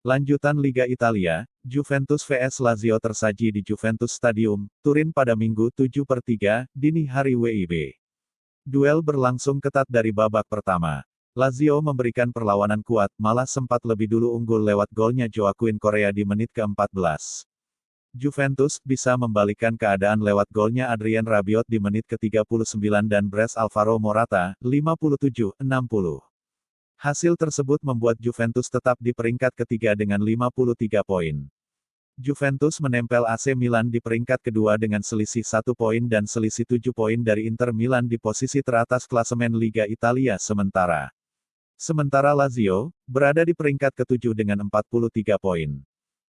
Lanjutan Liga Italia, Juventus vs Lazio tersaji di Juventus Stadium, Turin pada Minggu 7/3, dini hari WIB. Duel berlangsung ketat dari babak pertama. Lazio memberikan perlawanan kuat, malah sempat lebih dulu unggul lewat golnya Joaquin Correa di menit ke-14. Juventus bisa membalikkan keadaan lewat golnya Adrien Rabiot di menit ke-39 dan brace Alvaro Morata, 57-60. Hasil tersebut membuat Juventus tetap di peringkat ketiga dengan 53 poin. Juventus menempel AC Milan di peringkat kedua dengan selisih 1 poin dan selisih 7 poin dari Inter Milan di posisi teratas klasemen Liga Italia sementara. Sementara Lazio, berada di peringkat ketujuh dengan 43 poin.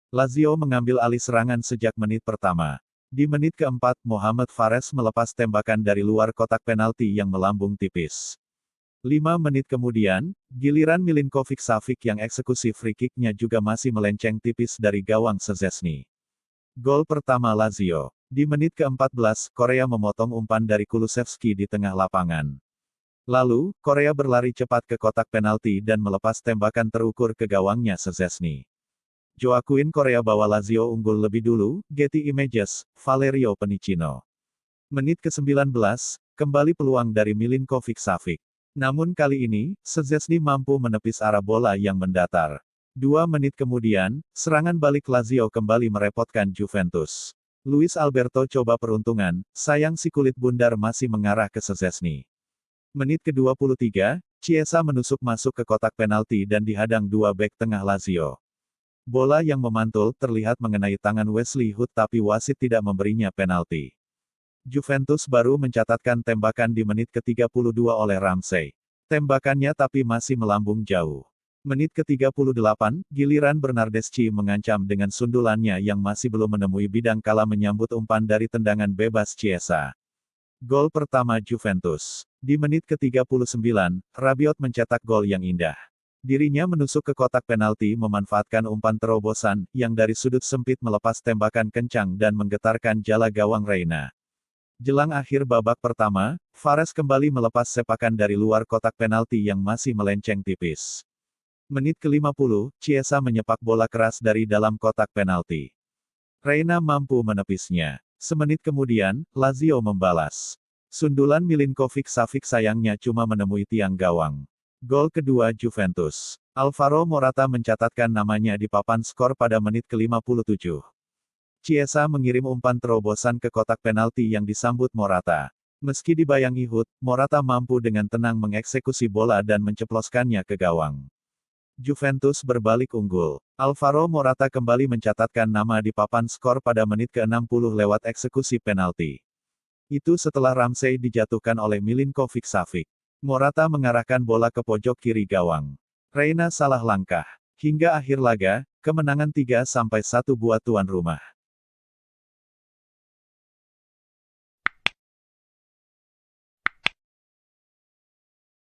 Lazio mengambil alih serangan sejak menit pertama. Di menit keempat, Mohamed Fares melepas tembakan dari luar kotak penalti yang melambung tipis. 5 menit kemudian, giliran Milinkovic-Savic yang eksekusi free kick-nya juga masih melenceng tipis dari gawang Szczęsny. Gol pertama Lazio. Di menit ke-14, Correa memotong umpan dari Kulusevski di tengah lapangan. Lalu, Correa berlari cepat ke kotak penalti dan melepas tembakan terukur ke gawangnya Szczęsny. Joaquin Correa bawa Lazio unggul lebih dulu, Getty Images, Valerio Penicino. Menit ke-19, kembali peluang dari Milinkovic-Savic. Namun kali ini, Szczęsny mampu menepis arah bola yang mendatar. 2 menit kemudian, serangan balik Lazio kembali merepotkan Juventus. Luis Alberto coba peruntungan, sayang si kulit bundar masih mengarah ke Szczęsny. Menit ke-23, Chiesa menusuk masuk ke kotak penalti dan dihadang 2 bek tengah Lazio. Bola yang memantul terlihat mengenai tangan Wesley Hood tapi wasit tidak memberinya penalti. Juventus baru mencatatkan tembakan di menit ke-32 oleh Ramsey. Tembakannya tapi masih melambung jauh. Menit ke-38, giliran Bernardeschi mengancam dengan sundulannya yang masih belum menemui bidang kala menyambut umpan dari tendangan bebas Chiesa. Gol pertama Juventus. Di menit ke-39, Rabiot mencetak gol yang indah. Dirinya menusuk ke kotak penalti memanfaatkan umpan terobosan, yang dari sudut sempit melepas tembakan kencang dan menggetarkan jala gawang Reina. Jelang akhir babak pertama, Fares kembali melepas sepakan dari luar kotak penalti yang masih melenceng tipis. Menit ke-50, Chiesa menyepak bola keras dari dalam kotak penalti. Reina mampu menepisnya. Semenit kemudian, Lazio membalas. Sundulan Milinkovic-Savic sayangnya cuma menemui tiang gawang. Gol kedua Juventus. Alvaro Morata mencatatkan namanya di papan skor pada menit ke-57. Chiesa mengirim umpan terobosan ke kotak penalti yang disambut Morata. Meski dibayangi Hood, Morata mampu dengan tenang mengeksekusi bola dan menceploskannya ke gawang. Juventus berbalik unggul. Alvaro Morata kembali mencatatkan nama di papan skor pada menit ke-60 lewat eksekusi penalti. Itu setelah Ramsey dijatuhkan oleh Milinkovic-Savic. Morata mengarahkan bola ke pojok kiri gawang. Reina salah langkah. Hingga akhir laga, kemenangan 3-1 buat tuan rumah.